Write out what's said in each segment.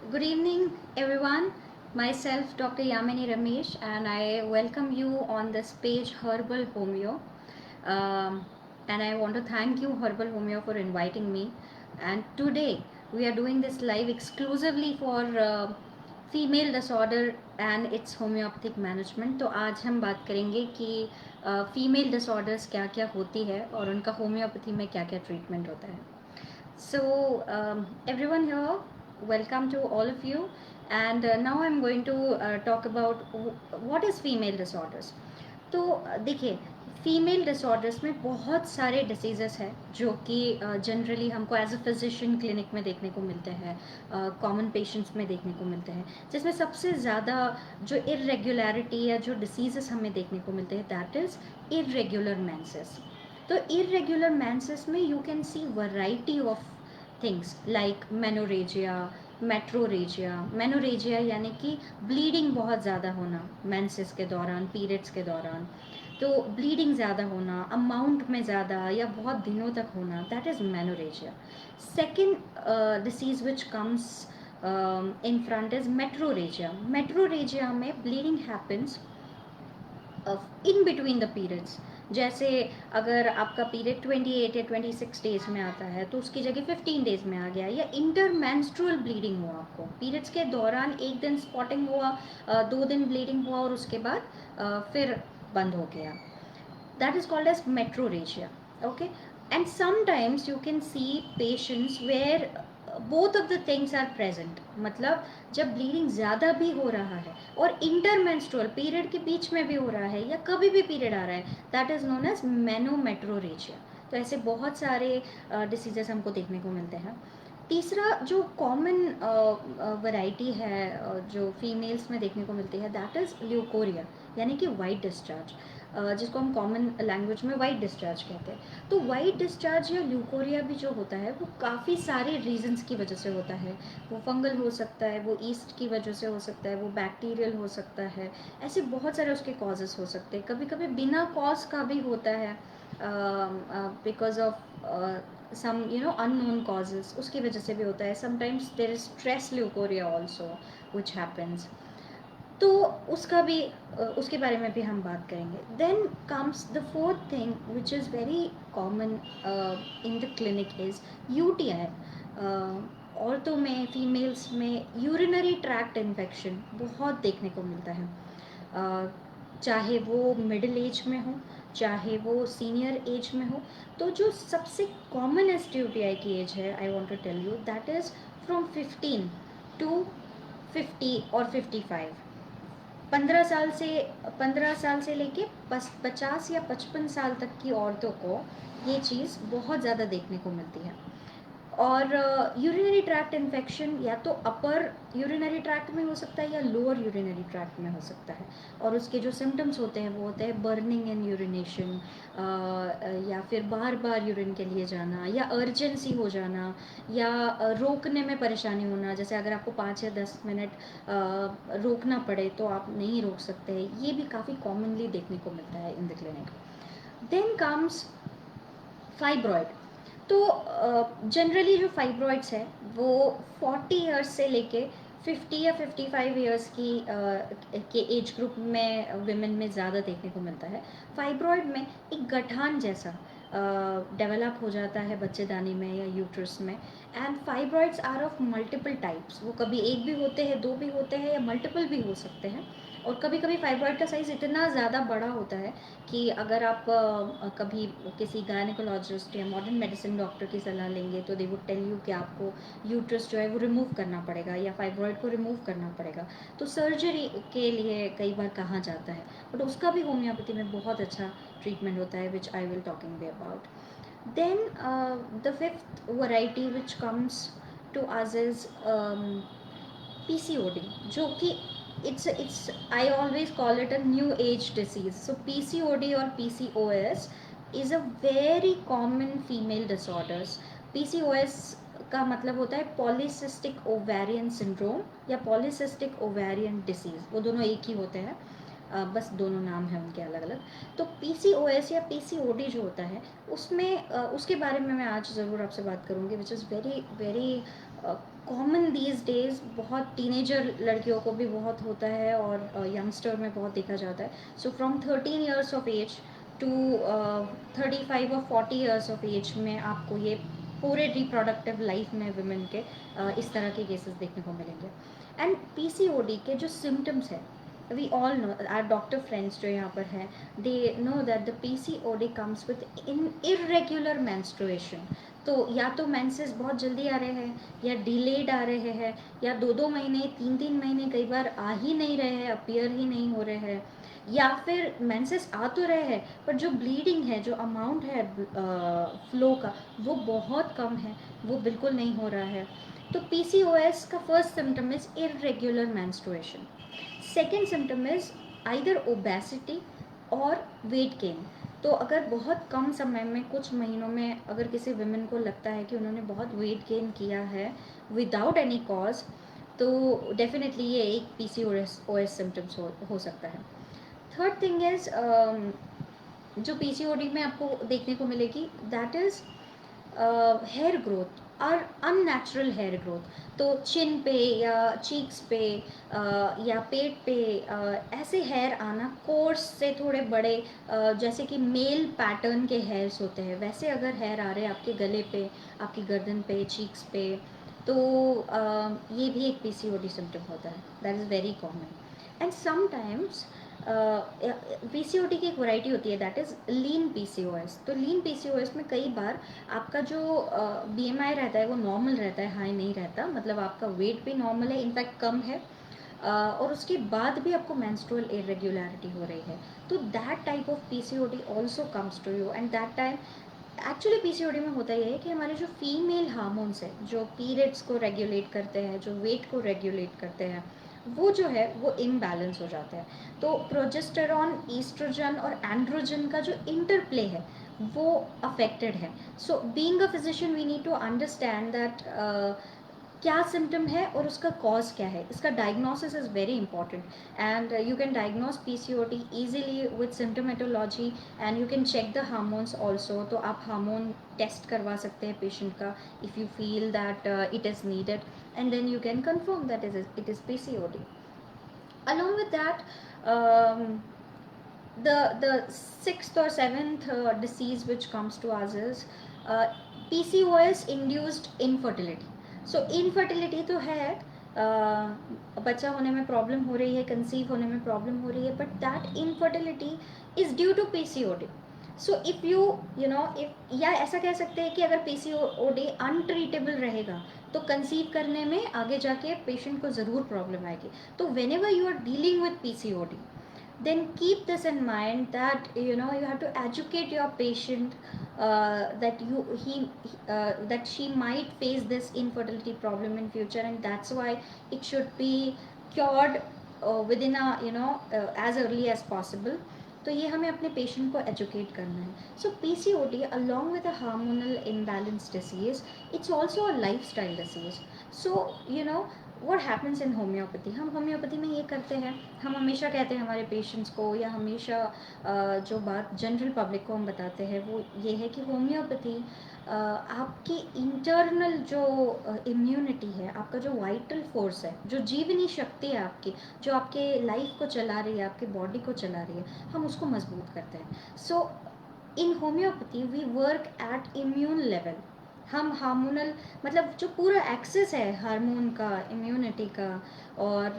Good evening, everyone. Myself, Dr. Yamini Ramesh, and I welcome you on this page Herbal Homeo. Um, and I want to thank you, Herbal Homeo, for inviting me. And today we are doing this live exclusively for female disorder and it's homeopathic management. तो आज हम बात करेंगे कि female disorders क्या क्या होती है और उनका होम्योपैथी में क्या क्या ट्रीटमेंट होता है। So, everyone here, welcome to all of you. And now I'm going to talk about what is female disorders. तो देखिए, फीमेल डिसऑर्डर्स में बहुत सारे डिसीजेस हैं जो कि जनरली हमको एज अ फिजिशियन क्लिनिक में देखने को मिलते हैं, कॉमन पेशेंट्स में देखने को मिलते हैं, जिसमें सबसे ज़्यादा जो इरेगुलरिटी या जो डिसीजेस हमें देखने को मिलते हैं दैट इज़ इरेगुलर मेंसेस। तो इरेगुलर मेंसेस में you can see variety of things like menorrhagia, menorrhagia यानी कि ब्लीडिंग बहुत ज़्यादा होना मेंसेस के दौरान, पीरियड्स के दौरान। तो ब्लीडिंग ज़्यादा होना, अमाउंट में ज़्यादा या बहुत दिनों तक होना, that is menorrhagia. Second disease which comes in front is metrorrhagia. Metrorrhagia में bleeding happens in between the periods. जैसे अगर आपका पीरियड 28 या 26 डेज में आता है तो उसकी जगह 15 डेज में आ गया, या इंटरमेंस्ट्रुअल ब्लीडिंग हुआ, आपको पीरियड्स के दौरान एक दिन स्पॉटिंग हुआ, 2 दिन ब्लीडिंग हुआ और उसके बाद फिर बंद हो गया, that is called as metrorrhagia. Okay, and sometimes you can see patients where both of the things are present, मतलब जब ब्लीडिंग ज़्यादा भी हो रहा है और इंटरमेंस्ट्रुअल पीरियड के बीच में भी हो रहा है या कभी भी पीरियड आ रहा है, दैट इज़ नोन एज मेनोमेट्रोरेजिया। तो ऐसे बहुत सारे डिसीजेस हमको देखने को मिलते हैं। तीसरा जो कॉमन वैरायटी है जो फीमेल्स में देखने को मिलती है दैट इज़ ल्यूकोरिया, यानी कि वाइट डिस्चार्ज, जिसको हम कॉमन लैंग्वेज में वाइट डिस्चार्ज कहते हैं। तो वाइट डिस्चार्ज या ल्यूकोरिया भी जो होता है वो काफ़ी सारे रीजंस की वजह से होता है। वो फंगल हो सकता है, वो ईस्ट की वजह से हो सकता है, वो बैक्टीरियल हो सकता है, ऐसे बहुत सारे उसके कॉजेस हो सकते हैं। कभी कभी बिना कॉज का भी होता है, because of some unknown causes, उसकी वजह से भी होता है। Sometimes there is stress leucorrhoea also which happens. तो उसका भी उसके बारे में भी हम बात करेंगे। Then comes the fourth thing which is very common in the clinic is UTI. औरतों में, फीमेल्स में यूरिनरी ट्रैक्ट इन्फेक्शन बहुत देखने को मिलता है, चाहे वो मिडिल एज में हो चाहे वो सीनियर एज में हो। तो जो सबसे कॉमनेस्ट यूटीआई की एज है, I want to tell you, that is from 15 to 50 और 55। 15 साल से लेके 50 या 55 साल तक की औरतों को ये चीज़ बहुत ज़्यादा देखने को मिलती है। और यूरिनरी ट्रैक्ट इन्फेक्शन या तो अपर यूरिनरी ट्रैक्ट में हो सकता है या लोअर यूरिनरी ट्रैक्ट में हो सकता है। और उसके जो सिम्टम्स होते हैं वो होते हैं बर्निंग एंड यूरिनेशन, या फिर बार बार यूरिन के लिए जाना, या अर्जेंसी हो जाना, या रोकने में परेशानी होना। जैसे अगर आपको 5 या 10 मिनट रोकना पड़े तो आप नहीं रोक सकते। ये भी काफ़ी कॉमनली देखने को मिलता है in the clinic. Then comes fibroid. तो जनरली जो फाइब्रॉइड्स है वो 40 ईयर्स से लेके 50 या 55 ईयर्स की के एज ग्रुप में विमेन में ज़्यादा देखने को मिलता है। फाइब्रॉइड में एक गठान जैसा डेवलप हो जाता है बच्चेदानी में या यूट्रस में। And fibroids are of multiple types, वो कभी एक भी होते हैं, दो भी होते हैं, या मल्टीपल भी हो सकते हैं। और कभी कभी फाइब्रॉइड का साइज़ इतना ज़्यादा बड़ा होता है कि अगर आप कभी किसी गायनेकोलॉजिस्ट या मॉडर्न मेडिसिन डॉक्टर की सलाह लेंगे तो दे वुड टेल यू कि आपको यूट्रस जो है वो रिमूव करना पड़ेगा या फाइब्रॉइड को रिमूव करना पड़ेगा। तो सर्जरी के लिए कई बार कहा जाता है, बट उसका भी होम्योपैथी में बहुत अच्छा ट्रीटमेंट होता है which I will talking be about. Then the fifth variety which comes to us is PCOD, जो कि it's I always call it a new age disease. So PCOD or PCOS is a very common female disorders. PCOS का मतलब होता है polycystic ovarian syndrome या polycystic ovarian disease, वो दोनों एक ही होते हैं, बस दोनों नाम हैं उनके अलग अलग। तो PCOS या PCOD जो होता है उसमें उसके बारे में मैं आज ज़रूर आपसे बात करूँगी, विच is very very common these days बहुत टीनेजर लड़कियों को भी बहुत होता है और यंगस्टर में बहुत देखा जाता है. So from 13 years of age to 35 और 40 years ऑफ एज में आपको ये पूरे रिप्रोडक्टिव लाइफ में वुमेन के इस तरह के केसेस देखने को मिलेंगे. एंड पीसीओडी के जो सिम्टम्स है, we all know, our doctor friends जो यहाँ पर हैं, they know that the PCOD comes with in irregular menstruation. तो या तो मेंसेस बहुत जल्दी आ रहे हैं, या डिलेड आ रहे हैं, या 2-2 महीने 3-3 महीने कई बार आ ही नहीं रहे हैं, अपीयर ही नहीं हो रहे हैं, या फिर मेंसेस आ तो रहे हैं पर जो ब्लीडिंग है, जो अमाउंट है फ्लो का, वो बहुत कम है, वो बिल्कुल नहीं हो रहा है. तो पीसीओएस का first symptom is irregular menstruation. Second symptom is either obesity और वेट गेन. तो अगर बहुत कम समय में, कुछ महीनों में, अगर किसी विमेन को लगता है कि उन्होंने बहुत वेट गेन किया है विदाउट एनी कॉज, तो डेफिनेटली ये एक पीसीओएस सिम्टम्स हो सकता है. थर्ड थिंग इज जो पीसीओडी में आपको देखने को मिलेगी, दैट इज हेयर ग्रोथ और अननेचुरल हेयर ग्रोथ. तो चिन पे या चीक्स पे या पेट पे ऐसे हेयर आना, कोर्स से थोड़े बड़े, जैसे कि मेल पैटर्न के हेयर्स होते हैं, वैसे अगर हेयर आ रहे हैं आपके गले पे, आपकी गर्दन पे, चीक्स पे, तो ये भी एक पीसीओडी सिम्टम होता है. That is very common. And sometimes PCOD की एक वैरायटी होती है, दैट इज़ लीन पीसीओएस. तो लीन पीसीओएस में कई बार आपका जो बीएमआई रहता है वो नॉर्मल रहता है, हाई नहीं रहता, मतलब आपका वेट भी नॉर्मल है, इनफैक्ट कम है, और उसके बाद भी आपको मेंस्ट्रुअल इरेगुलरिटी हो रही है. तो that type of PCOD also comes to you. And that time actually PCOD में होता ये है कि हमारे जो फीमेल हार्मोन्स है, जो पीरियड्स को रेगुलेट करते हैं, जो वेट को रेगुलेट करते हैं, वो जो है वो इम्बैलेंस हो जाता है. तो प्रोजेस्टेरॉन, ईस्ट्रोजन और एंड्रोजन का जो इंटरप्ले है वो अफेक्टेड है. So being a physician we need to understand that क्या सिम्टम है और उसका कॉज क्या है. इसका diagnosis is very important. And you can diagnose PCOD easily with symptomatology, and you can check the hormones also. तो आप हार्मोन टेस्ट करवा सकते हैं पेशेंट का, if you feel that it is needed, and then you can confirm that it is PCOD. Along with that, um, the sixth or seventh disease which comes to us is PCOS induced infertility. So infertility तो है, बच्चा होने में problem हो रही है, conceive होने में प्रॉब्लम हो रही है, but that infertility is due to PCOD. So if you know if, या ऐसा कह सकते हैं कि अगर पीसीओडी अनट्रीटेबल रहेगा तो कंसीव करने में आगे जाके पेशेंट को ज़रूर प्रॉब्लम आएगी. तो whenever you are dealing with PCOD, then keep this in mind that you know you have to educate your patient that that she might face this infertility problem in future, and that's why it should be cured within a as early as possible. तो ये हमें अपने patient को educate करना है. So PCOD along with a hormonal imbalance disease, it's also a lifestyle disease. So you know what happens in homeopathy, हम homeopathy में ये करते हैं, हम हमेशा कहते हैं हमारे पेशेंट्स को, या हमेशा जो बात जनरल पब्लिक को हम बताते हैं वो ये है कि होम्योपैथी आपकी इंटरनल जो इम्यूनिटी है, आपका जो वाइटल फोर्स है, जो जीवनी शक्ति है आपकी, जो आपके लाइफ को चला रही है, आपके बॉडी को चला रही है, हम उसको मजबूत करते हैं. So in homeopathy we work at immune level. हम हार्मोनल, मतलब जो पूरा एक्सेस है हार्मोन का, इम्यूनिटी का, और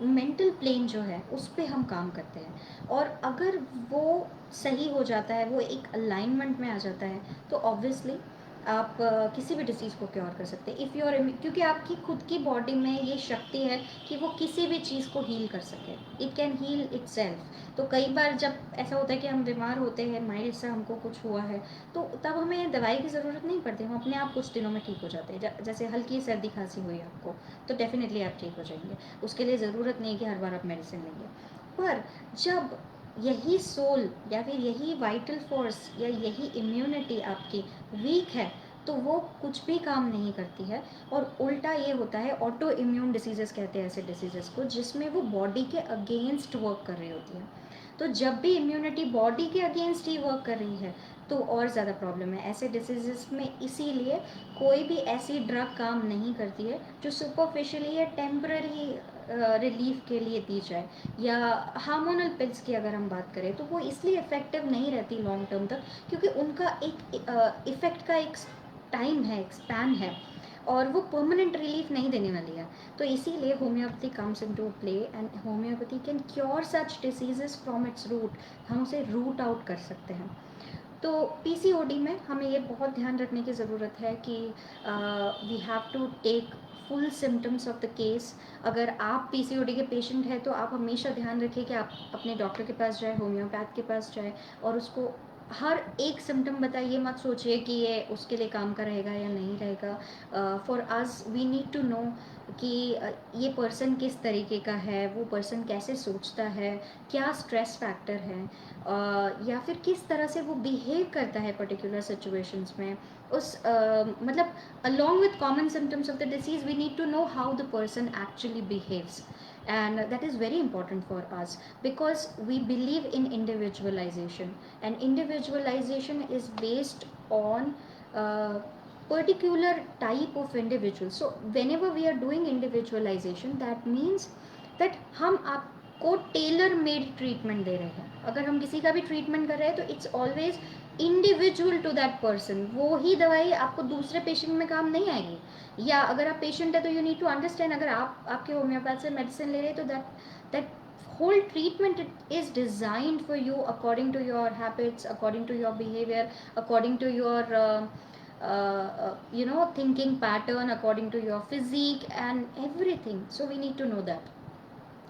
मेंटल प्लेन जो है उस पर हम काम करते हैं. और अगर वो सही हो जाता है, वो एक अलाइनमेंट में आ जाता है, तो ऑब्वियसली आप किसी भी डिसीज़ को क्योर कर सकते हैं. इफ़ यू आर, क्योंकि आपकी खुद की बॉडी में ये शक्ति है कि वो किसी भी चीज़ को हील कर सके. It can heal itself. तो कई बार जब ऐसा होता है कि हम बीमार होते हैं, माइल्ड सा हमको कुछ हुआ है, तो तब हमें दवाई की ज़रूरत नहीं पड़ती, हम अपने आप कुछ दिनों में ठीक हो जाते हैं. जैसे हल्की सर्दी खांसी हुई आपको, तो डेफिनेटली आप ठीक हो जाएंगे, उसके लिए ज़रूरत नहीं है कि हर बार आप मेडिसिन लेंगे. पर जब यही सोल या फिर यही वाइटल फोर्स या यही इम्यूनिटी आपकी वीक है, तो वो कुछ भी काम नहीं करती है. और उल्टा ये होता है, ऑटो इम्यून डिसीजेस कहते हैं ऐसे डिसीजेस को, जिसमें वो बॉडी के अगेंस्ट वर्क कर रही होती है. तो जब भी इम्यूनिटी बॉडी के अगेंस्ट ही वर्क कर रही है, तो और ज़्यादा प्रॉब्लम है ऐसे डिसीजेस में। इसीलिए कोई भी ऐसी ड्रग काम नहीं करती है जो सुपरफिशियली या टेम्पररी रिलीफ के लिए दी जाए। या हार्मोनल पिल्स की अगर हम बात करें तो वो इसलिए इफ़ेक्टिव नहीं रहती लॉन्ग टर्म तक, क्योंकि उनका एक इफ़ेक्ट का एक टाइम है, एक स्पैन है, और वो परमानेंट रिलीफ नहीं देने वाली है। तो इसीलिए homeopathy comes into play, and homeopathy can cure such diseases from its root. हम उसे रूट आउट कर सकते हैं। तो पीसीओडी में हमें ये बहुत ध्यान रखने की ज़रूरत है कि we have to take full symptoms of the case. अगर आप पीसीओडी के पेशेंट हैं तो आप हमेशा ध्यान रखें कि आप अपने डॉक्टर के पास जाए, होम्योपैथ के पास जाए, और उसको हर एक सिम्टम बताइए। मत सोचिए कि ये उसके लिए काम का रहेगा या नहीं रहेगा। For us we need to know कि ये पर्सन किस तरीके का है, वो पर्सन कैसे सोचता है, क्या स्ट्रेस फैक्टर है, या फिर किस तरह से वो बिहेव करता है पर्टिकुलर सिचुएशंस में। उस मतलब along with common symptoms of the disease we need to know how the person actually behaves, and that is very important for us because we believe in individualization, and individualization is based on uh, particular type of individual. So whenever we are doing individualization, that means that हम आपको tailor made treatment दे रहे हैं। अगर हम किसी का भी treatment कर रहे हैं तो it's always individual to that person. वो ही दवाई आपको दूसरे पेशेंट में काम नहीं आएगी। या अगर आप पेशेंट है तो यू नीड टू अंडरस्टैंड, अगर आप आपके होम्योपैथ से मेडिसिन ले रहे हैं तो that whole treatment is designed for you according to your habits, according to your behavior, according to your thinking pattern, according to your physique and everything. So we need to know that.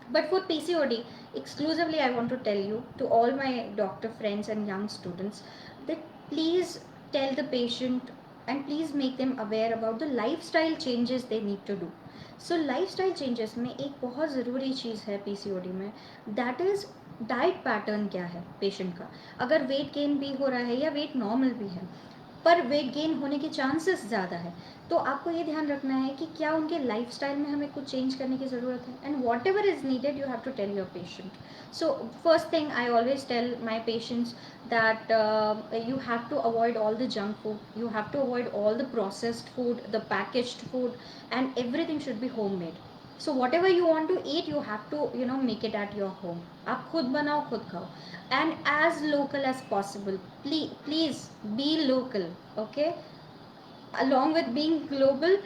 But for PCOD, exclusively I want to tell you, to all my doctor friends and young students, that please tell the patient and please make them aware about the lifestyle changes they need to do. So lifestyle changes में एक बहुत ज़रूरी चीज़ है PCOD में, that is diet pattern क्या है patient का। अगर वेट गेन भी हो रहा है या वेट नॉर्मल भी है पर वेट गेन होने के चांसेस ज़्यादा है, तो आपको ये ध्यान रखना है कि क्या उनके लाइफस्टाइल में हमें कुछ चेंज करने की ज़रूरत है, and whatever is needed you have to tell your patient. So first thing I always tell my patients that you have to avoid all the junk food, you have to avoid all the processed food, the packaged food, and everything should be homemade. So whatever you want to eat, you have to make it at your home. आप खुद बनाओ, खुद खाओ, and as local as possible. Please be local, okay? Along with being global,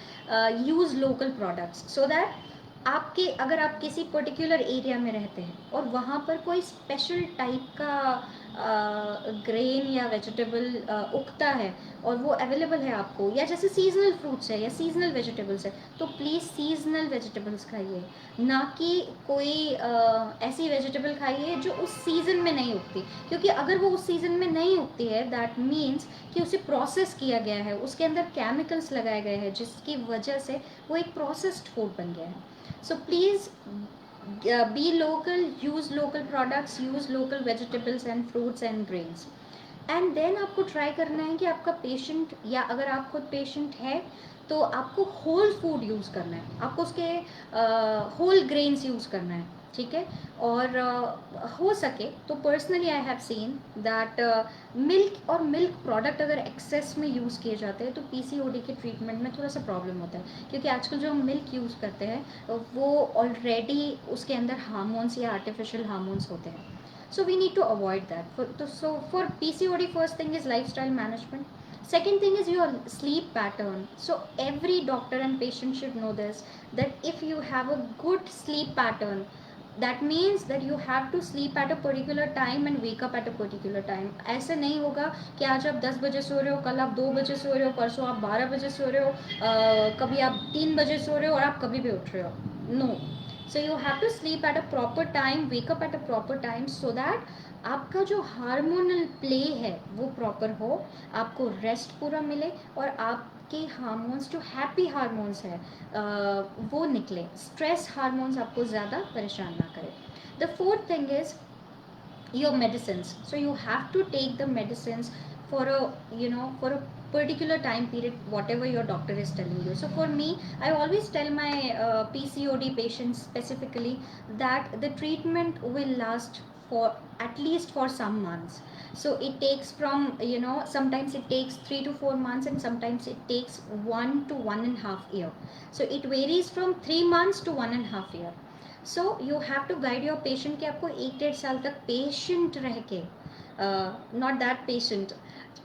use local products so that आपके अगर आप किसी particular area में रहते हैं और वहाँ पर कोई स्पेशल टाइप का ग्रेन या वेजिटेबल उगता है और वो अवेलेबल है आपको, या जैसे सीजनल फ्रूट्स है या सीजनल वेजिटेबल्स है, तो प्लीज़ सीजनल वेजिटेबल्स खाइए, ना कि कोई ऐसी वेजिटेबल खाइए जो उस सीज़न में नहीं उगती। क्योंकि अगर वो उस सीज़न में नहीं उगती है, दैट मीन्स कि उसे प्रोसेस किया गया है, उसके अंदर केमिकल्स लगाए गए हैं जिसकी वजह से वो एक प्रोसेस्ड फूड बन गया है. So please be local, use local products, use local vegetables and fruits and grains. And then आपको ट्राई करना है कि आपका पेशेंट, या अगर आप खुद पेशेंट है तो आपको होल फूड यूज़ करना है, आपको उसके होल ग्रेन्स यूज़ करना है, ठीक है। और हो सके तो personally I have seen that milk और मिल्क प्रोडक्ट अगर एक्सेस में यूज़ किए जाते हैं तो पीसीओडी के ट्रीटमेंट में थोड़ा सा प्रॉब्लम होता है, क्योंकि आजकल जो हम मिल्क यूज़ करते हैं वो ऑलरेडी उसके अंदर हार्मोन्स या आर्टिफिशियल हार्मोन्स होते हैं. So we need to avoid that. So for PCOD, first thing is lifestyle management. Second thing is your sleep pattern. So every doctor and patient should know this, that if you have a good sleep pattern, that means that you have to sleep at a particular time and wake up at a particular time. ऐसे नहीं होगा कि आज आप 10 बजे सो रहे हो, कल आप 2 बजे सो रहे हो, परसों आप 12 बजे सो रहे हो, कभी आप 3 बजे सो रहे हो और आप कभी भी उठ रहे हो. No. So you have to sleep at a proper time, wake up at a proper time, so that आपका जो हार्मोनल प्ले है वो प्रॉपर हो, आपको रेस्ट पूरा मिले और आपके हार्मोन्स जो हैप्पी हार्मोन्स है वो निकले, स्ट्रेस हार्मोन्स आपको ज़्यादा परेशान ना करें. The fourth thing is your medicines. So you have to take the medicines for a particular time period, whatever your doctor is telling you. So for me, I always tell my PCOD patients specifically that the treatment will last for at least for some months. So it takes from, sometimes it takes 3 to 4 months, and sometimes it takes 1 to 1.5 year. So it varies from 3 months to 1.5 year. So you have to guide your patient कि आपको 1-1.5 साल तक patient रह के, not that patient,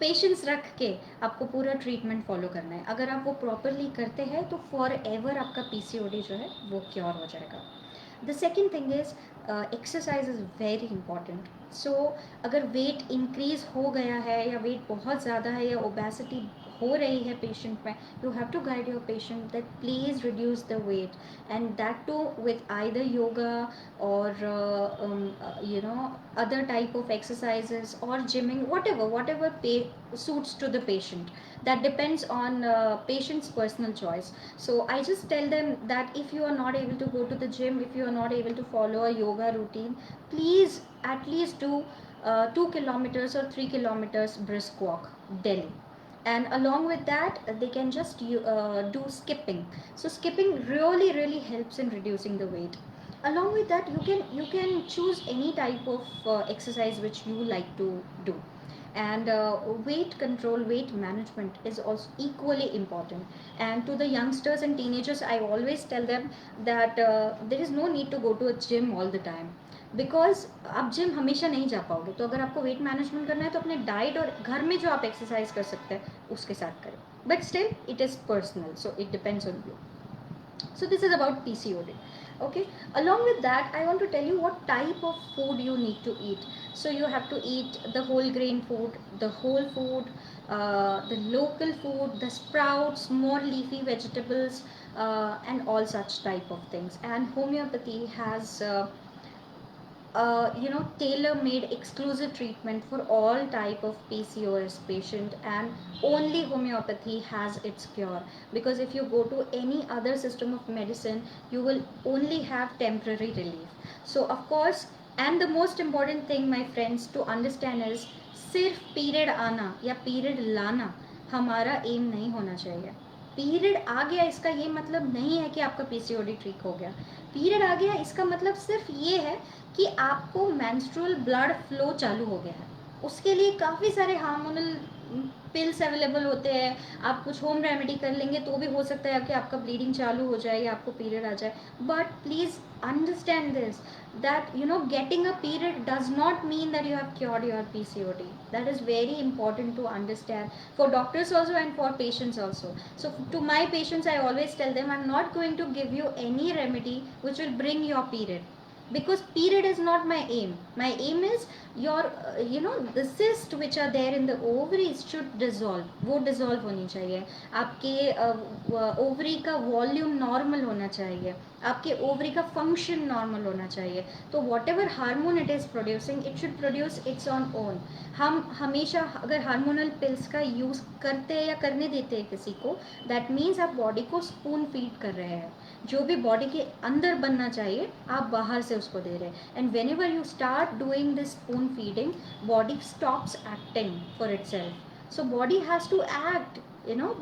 patience रख के आपको पूरा ट्रीटमेंट फॉलो करना है. अगर आप वो प्रॉपरली करते हैं तो फॉर एवर आपका पीसीओडी जो है वो क्योर हो जाएगा. The second thing is, exercise is very important. So अगर वेट इंक्रीज हो गया है या वेट बहुत ज़्यादा है या ओबेसिटी हो रही है पेशेंट में, you have to guide your patient that please reduce the weight, and that too with either yoga or other type of exercises or gymming, whatever suits to the patient. That depends on patient's personal choice. So I just tell them that if you are not able to go to the gym, if you are not able to follow a yoga routine, please at least do 2 kilometers or 3 kilometers brisk walk daily. And along with that, they can just do skipping. So skipping really helps in reducing the weight. Along with that, you can choose any type of exercise which you like to do. And weight control, weight management is also equally important. And to the youngsters and teenagers, I always tell them that there is no need to go to a gym all the time, because आप gym हमेशा नहीं जा पाओगे. तो अगर आपको weight management करना है तो अपने डाइट और घर में जो आप एक्सरसाइज कर सकते हैं उसके साथ करें. But still it is personal, so it depends on you. So this is about PCOD. Okay, along with that, I want to tell you what type of food you need to eat. So you have to eat the whole grain food, the whole food, the local food, the sprouts, more leafy vegetables, and all such type of things. And homeopathy has tailor-made exclusive treatment for all type of PCOS patient, and only homeopathy has its cure. Because if you go to any other system of medicine, you will only have temporary relief. So of course, and the most important thing, my friends, to understand is सिर्फ period आना या period लाना हमारा M नहीं होना चाहिए. Period आ गया इसका ये मतलब नहीं है कि आपका पीसीओडी ठीक हो गया. पीरियड आ गया इसका मतलब सिर्फ ये है कि आपको मेंस्ट्रुअल ब्लड फ्लो चालू हो गया है. उसके लिए काफ़ी सारे हार्मोनल पिल्स अवेलेबल होते हैं. आप कुछ होम रेमेडी कर लेंगे तो भी हो सकता है कि आपका ब्लीडिंग चालू हो जाए या आपको पीरियड आ जाए. But please understand this, that getting a period does not mean that you have cured your PCOD. That is very important to understand for doctors also and for patients also. So to my patients, I always tell them, I'm not going to give you any remedy which will bring your period, because period is not my aim. My aim is your the cyst which are there in the ovaries should dissolve. वो dissolve होनी चाहिए. आपके ovary का volume normal होना चाहिए. आपके ovary का function normal होना चाहिए. तो what ever hormone it is producing, it should produce it's on own. हम हमेशा अगर हार्मोनल पिल्स का यूज़ करते हैं या करने देते हैं किसी को, दैट मीन्स आप बॉडी को स्पून फीड कर रहे हैं. जो भी बॉडी के अंदर बनना चाहिए आप बाहर से उसको दे रहे हैं. And whenever you start doing this spoon feeding, body stops acting for itself. So body has to act.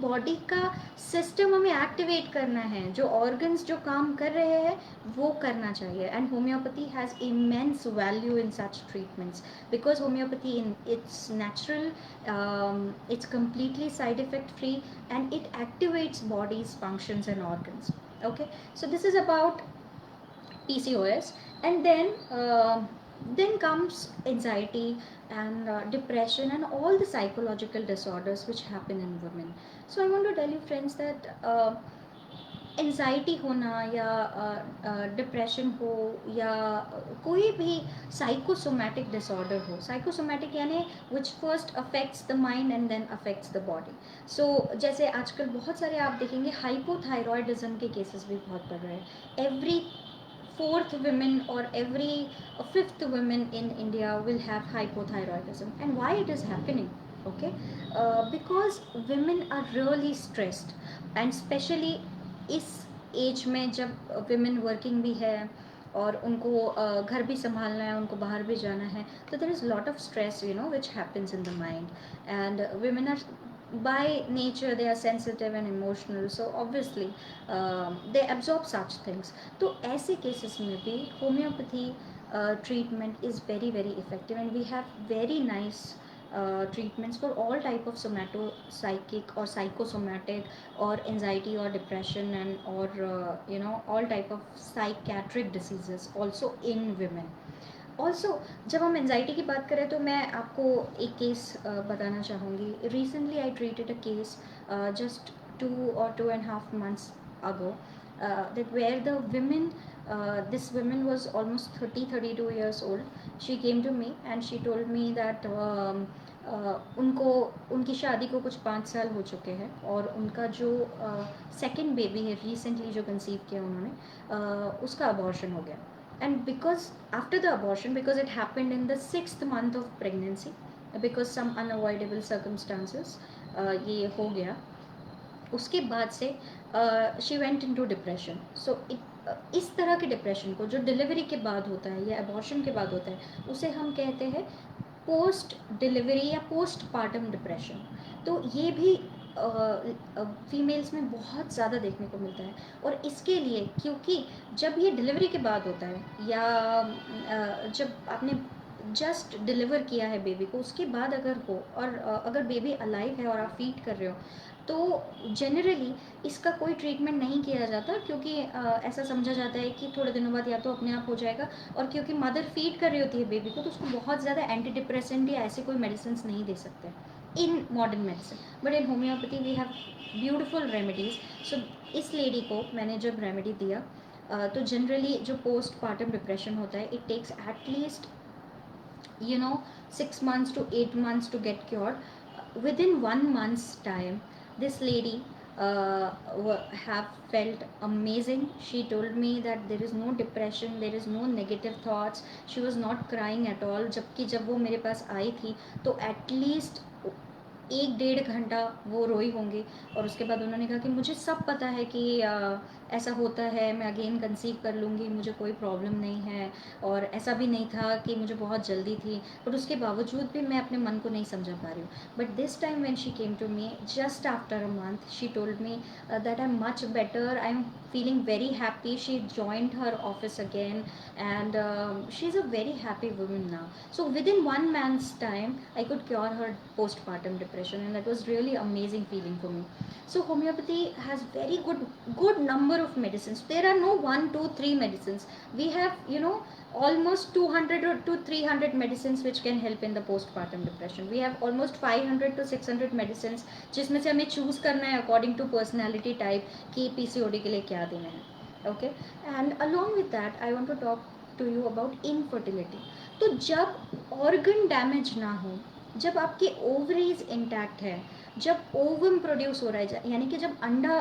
Body का सिस्टम हमें एक्टिवेट करना है. जो ऑर्गन्स जो काम कर रहे हैं वो करना चाहिए. And homeopathy has immense value in such treatments, because homeopathy in its natural, it's completely side effect free, and it activates body's functions and organs. Okay, so this is about PCOS. And then comes anxiety and depression and all the psychological disorders which happen in women. So I want to tell you, friends, that anxiety होना या depression हो या कोई भी psychosomatic disorder हो. Psychosomatic यानी which first affects the mind and then affects the body. So जैसे आजकल बहुत सारे आप देखेंगे हाइपोथायरॉयडिज्म के केसेस भी बहुत बढ़ रहे हैं. Every fourth women or every fifth women in India will have hypothyroidism. And why it is happening? Okay, because women are really stressed, and especially इस एज में जब विमेन वर्किंग भी है और उनको घर भी संभालना है, उनको बाहर भी जाना है, तो there is lot of stress which happens in the mind. And women are by nature they are sensitive and emotional, so obviously they absorb such things. तो ऐसे केसेस में भी homeopathy treatment is very very effective, and we have very nice treatments for all type of somato psychic or psychosomatic or anxiety or depression and or all type of psychiatric diseases also in women. Also जब हम anxiety की बात करें तो मैं आपको एक case बताना चाहूँगी. Recently I treated a case just 2 or 2.5 months ago, that where the women, this woman was almost 30-32 years old. She came to me and she told me that उनको उनकी शादी को कुछ 5 साल हो चुके हैं और उनका जो सेकेंड बेबी है रिसेंटली जो कंसीव किया उन्होंने, उसका अबॉर्शन हो गया. And because after the abortion, because it happened in the 6th month of pregnancy, because some unavoidable circumstances, ये हो गया. उसके बाद से शी वेंट इनटू डिप्रेशन. सो इस तरह के डिप्रेशन को जो डिलीवरी के बाद होता है या अबॉर्शन के बाद होता है, उसे हम कहते हैं पोस्ट डिलीवरी या पोस्ट पार्टम डिप्रेशन. तो ये भी फीमेल्स में बहुत ज़्यादा देखने को मिलता है. और इसके लिए, क्योंकि जब ये डिलीवरी के बाद होता है या जब आपने जस्ट डिलीवर किया है बेबी को, उसके बाद अगर हो और अगर बेबी अलाइव है और आप फीड कर रहे हो, तो जनरली इसका कोई ट्रीटमेंट नहीं किया जाता, क्योंकि ऐसा समझा जाता है कि थोड़े दिनों बाद या तो अपने आप हो जाएगा. और क्योंकि मदर फीड कर रही होती है बेबी को, तो उसको बहुत ज़्यादा एंटी डिप्रेसेंट या ऐसे कोई मेडिसिन नहीं दे सकते in modern medicine. But in homeopathy we have beautiful remedies. So इस लेडी को मैंने जब रेमेडी दिया, तो जनरली जो पोस्ट पार्टम डिप्रेशन होता है, it takes at least 6 months to 8 months to get cured. Within 1 month's time, this lady have felt amazing. She told me that there is no depression, there is no negative thoughts. She was not crying at all. जबकि जब वो मेरे पास आई थी तो at least 1-1.5 घंटा वो रोई होंगी. और उसके बाद उन्होंने कहा कि मुझे सब पता है कि ऐसा होता है, मैं अगेन कंसीव कर लूँगी, मुझे कोई प्रॉब्लम नहीं है, और ऐसा भी नहीं था कि मुझे बहुत जल्दी थी, बट उसके बावजूद भी मैं अपने मन को नहीं समझा पा रही हूँ. But this time when she came to me just after a month, she told me that I'm much better, I'm feeling very happy. She joined her office again, and she's a very happy woman now. So within one month's time I could cure her postpartum depression, and that was really amazing feeling for me. So homeopathy has very good number of medicines. There are no 1 2 3 medicines. We have almost 200 or to 300 medicines which can help in the postpartum depression. We have almost 500 to 600 medicines जिसमें से हमें choose करना है according to personality type कि PCOD के लिए क्या देना है. Okay, and along with that I want to talk to you about infertility. तो जब ऑर्गन डैमेज ना हो, जब आपके ओवरीज इंटैक्ट है, जब ओवम प्रोड्यूस हो रहा है, यानी कि जब अंडा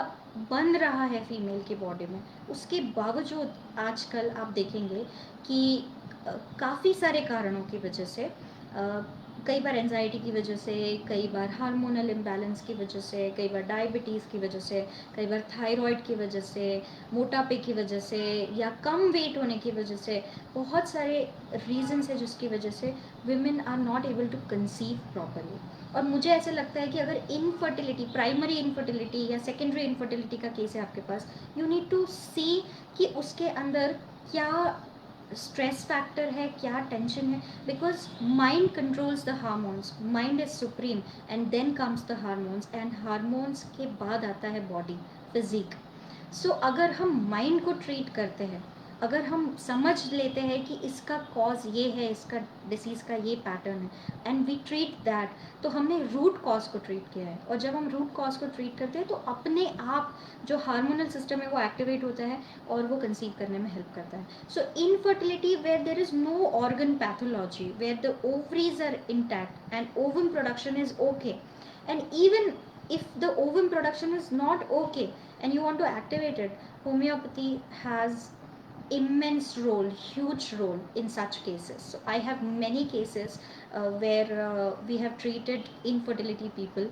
बन रहा है फीमेल की बॉडी में, उसके बावजूद आजकल आप देखेंगे कि काफ़ी सारे कारणों की वजह से, कई बार एनजाइटी की वजह से, कई बार हार्मोनल इम्बैलेंस की वजह से, कई बार डायबिटीज़ की वजह से, कई बार थायराइड की वजह से, मोटापे की वजह से, या कम वेट होने की वजह से, बहुत सारे रीजंस है जिसकी वजह से women are not able to conceive properly. और मुझे ऐसे लगता है कि अगर इनफर्टिलिटी, प्राइमरी इनफर्टिलिटी या सेकेंडरी इनफर्टिलिटी का केस है आपके पास, यू नीड टू सी कि उसके अंदर क्या स्ट्रेस फैक्टर है, क्या टेंशन है. Because mind controls the hormones, mind is supreme, and then comes the hormones, and hormones के बाद आता है बॉडी, फिजिक. सो अगर हम माइंड को ट्रीट करते हैं, अगर हम समझ लेते हैं कि इसका कॉज ये है, इसका डिसीज़ का ये पैटर्न है, एंड वी ट्रीट दैट, तो हमने रूट कॉज को ट्रीट किया है. और जब हम रूट कॉज को ट्रीट करते हैं तो अपने आप जो हार्मोनल सिस्टम है वो एक्टिवेट होता है और वो कंसीव करने में हेल्प करता है. So infertility where there is no organ pathology, where the ovaries are intact and ovum production is okay, and even if the ovum production is not okay and you want to activate it, homeopathy has immense role, huge role in such cases. So I have many cases where we have treated infertility people,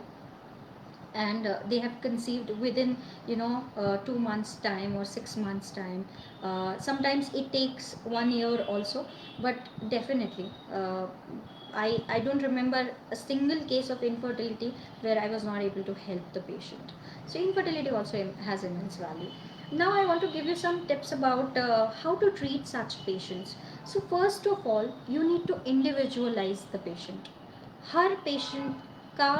and they have conceived within 2 months time or 6 months time. Sometimes it takes 1 year also, but definitely I don't remember a single case of infertility where I was not able to help the patient. So infertility also has immense value. Now I want to give you some tips about how to treat such patients. So first of all, you need to individualize the patient. Her patient का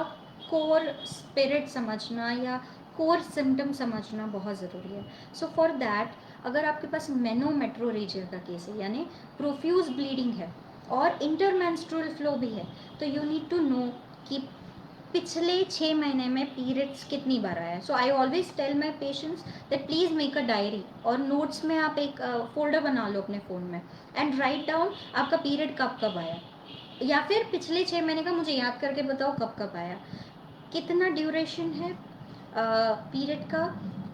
core spirit समझना या core symptom समझना बहुत ज़रूरी है. So for that, अगर आपके पास मेनोमेट्रोरेजिया का केस है, यानी प्रोफ्यूज ब्लीडिंग है और इंटरमेंस्ट्रुअल फ्लो भी है, तो यू नीड टू नो कि पिछले 6 महीने में पीरियड्स कितनी बार आया है. So I always tell my patients that please make a diary, और नोट्स में आप एक फोल्डर बना लो अपने फ़ोन में एंड राइट डाउन आपका पीरियड कब कब आया, या फिर पिछले 6 महीने का मुझे याद करके बताओ कब कब आया, कितना ड्यूरेशन है पीरियड का,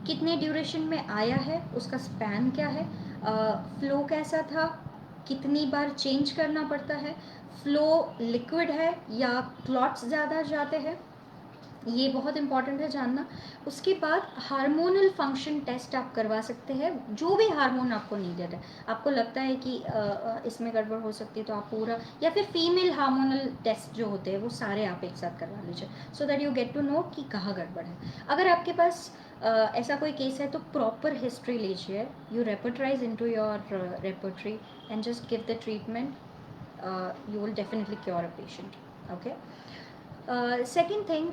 कितने ड्यूरेशन में आया है, उसका स्पैन क्या है, फ्लो कैसा था, कितनी बार चेंज करना पड़ता है, फ्लो लिक्विड है या क्लॉट्स ज़्यादा जाते हैं, ये बहुत इंपॉर्टेंट है जानना. उसके बाद हार्मोनल फंक्शन टेस्ट आप करवा सकते हैं. जो भी हार्मोन आपको नीडेड है, आपको लगता है कि इसमें गड़बड़ हो सकती है, तो आप पूरा, या फिर फीमेल हार्मोनल टेस्ट जो होते हैं वो सारे आप एक साथ करवा लीजिए, so that you get to know कि कहाँ गड़बड़ है. अगर आपके पास ऐसा कोई केस है तो प्रॉपर हिस्ट्री लीजिए, you repertorize into your repertory and just give the treatment. You will definitely cure a patient. Okay. Second thing,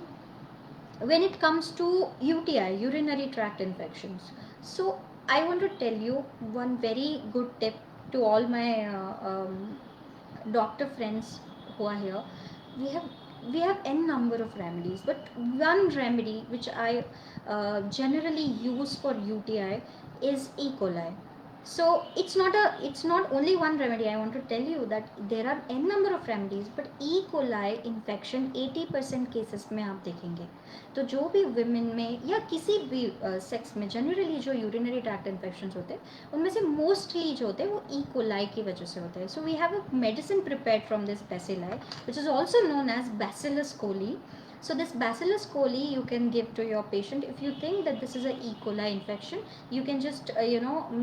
when it comes to UTI, urinary tract infections, so I want to tell you one very good tip to all my doctor friends who are here. We have n number of remedies, but one remedy which I generally use for UTI is E. coli. So it's not only one remedy. I want to tell you that there are n number of remedies, but E. coli infection 80% cases में आप देखेंगे. तो जो भी women में या किसी भी सेक्स में जनरली जो यूरिनरी ट्रैक्ट इन्फेक्शन होते हैं, उनमें से मोस्टली जो होते हैं वो ई कोलाई की वजह से होते हैं. So we have a medicine prepared from this bacilli which is also known as bacillus coli. So this Bacillus coli you can give to your patient. If you think that this is a E. coli infection, you can just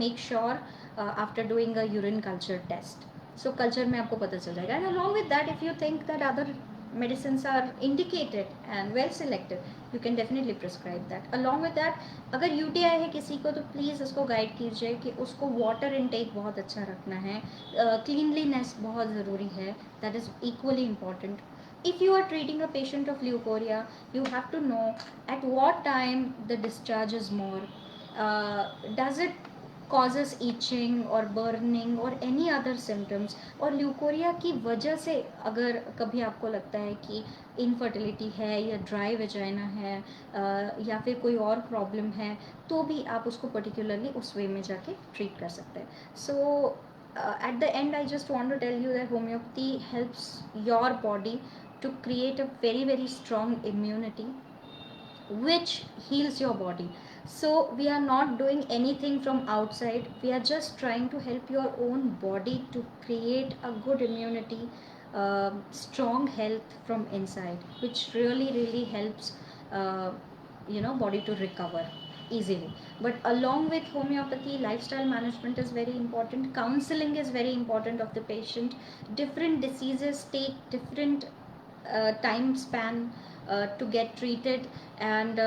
make sure after doing a urine culture test. So culture में आपको पता चल जाएगा. And along with that, if you think that other medicines are indicated and well selected, you can definitely prescribe that. Along with that, अगर UTI है किसी को, तो प्लीज़ उसको गाइड कीजिए कि उसको वाटर इनटेक बहुत अच्छा रखना है, क्लीनलीनेस बहुत ज़रूरी है, that is equally important. If you are treating a patient of leukorrhea, you have to know at what time the discharge is more. Does it causes itching or burning or any other symptoms? और leucorrhoea की वजह से अगर कभी आपको लगता है कि इनफर्टिलिटी है या ड्राई वेजाइना है या फिर कोई और प्रॉब्लम है, तो भी आप उसको पर्टिकुलरली उस वे में जाके ट्रीट कर सकते हैं. सो at the end, I just want to tell you that homeopathy helps your body to create a very very strong immunity which heals your body. So we are not doing anything from outside, we are just trying to help your own body to create a good immunity, strong health from inside, which really really helps body to recover easily. But along with homeopathy, lifestyle management is very important, counseling is very important of the patient. Different diseases take different time span to get treated. And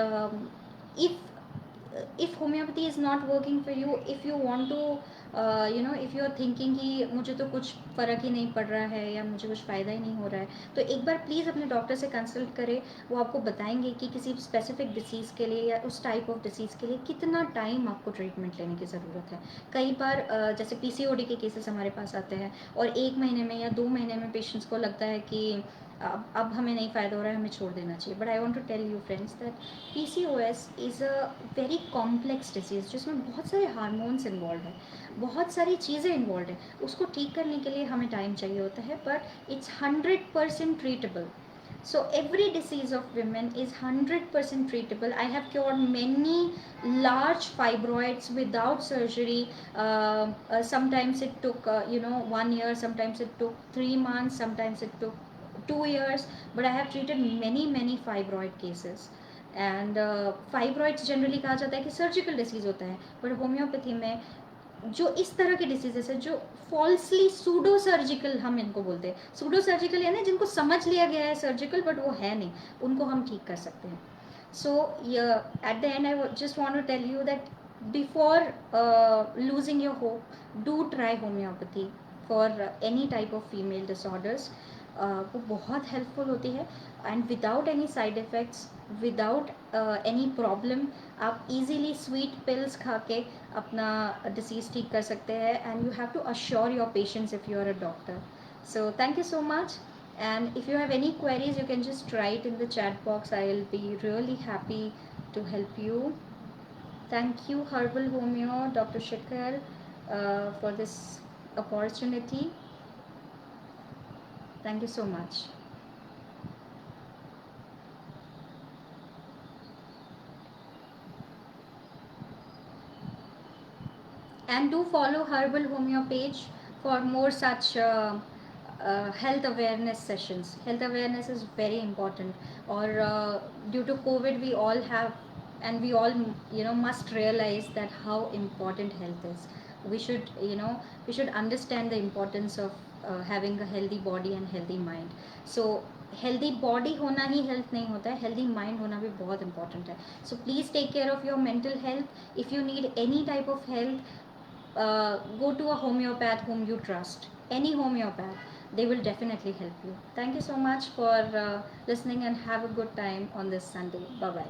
if homeopathy is not working for you, if you want to if you are thinking कि मुझे तो कुछ फ़र्क ही नहीं पड़ रहा है या मुझे कुछ फ़ायदा ही नहीं हो रहा है, तो एक बार प्लीज़ अपने डॉक्टर से कंसल्ट करें. वो आपको बताएंगे कि किसी स्पेसिफिक डिसीज़ के लिए या उस टाइप ऑफ डिसीज़ के लिए कितना टाइम आपको ट्रीटमेंट लेने की ज़रूरत है. कई बार जैसे PCOD के केसेस हमारे पास आते हैं और 1 महीने में या 2 महीने में पेशेंट्स को लगता है कि अब हमें नहीं फ़ायदा हो रहा है, हमें छोड़ देना चाहिए. But I want to tell you friends that PCOS is a very complex disease जिसमें बहुत सारे हार्मोन्स इन्वॉल्व है, बहुत सारी चीज़ें इन्वॉल्व है. उसको ठीक करने के लिए हमें टाइम चाहिए होता है, but it's 100% treatable. So every disease of women is 100% treatable. I have cured many large fibroids without surgery. Sometimes it took 1 year, sometimes it took 3 months, sometimes it took 2 years, but I have treated many fibroid cases. And fibroids generally कहा जाता है कि surgical disease होता है, but homeopathy में जो इस तरह के डिसीजेस है जो फॉल्सली सूडो सर्जिकल, हम इनको बोलते हैं सूडो सर्जिकल, यानी जिनको समझ लिया गया है सर्जिकल बट वो है नहीं, उनको हम ठीक कर सकते हैं. So at the end I just want to tell you that before losing your hope, do try homeopathy for any type of female disorders. वो बहुत हेल्पफुल होती है, and without any side effects, without any problem आप easily sweet pills खा के अपना disease ठीक कर सकते हैं, and you have to assure your patients if you are a doctor. So thank you so much. And if you have any queries, you can just write in the chat box. I will be really happy to help you. Thank you, Herbal Homeo, Dr. Shikhar, for this opportunity. Thank you so much. And do follow Herbal Homeo page for more such health awareness sessions. Health awareness is very important. Or due to COVID, we all have, and we all must realize that how important health is. We should we should understand the importance of having a healthy body and healthy mind. So healthy body होना ही health नहीं होता है, healthy mind होना भी बहुत important है. So please take care of your mental health. If you need any type of health, go to a homeopath whom you trust. Any homeopath, they will definitely help you. Thank you so much for listening, and have a good time on this Sunday. Bye bye.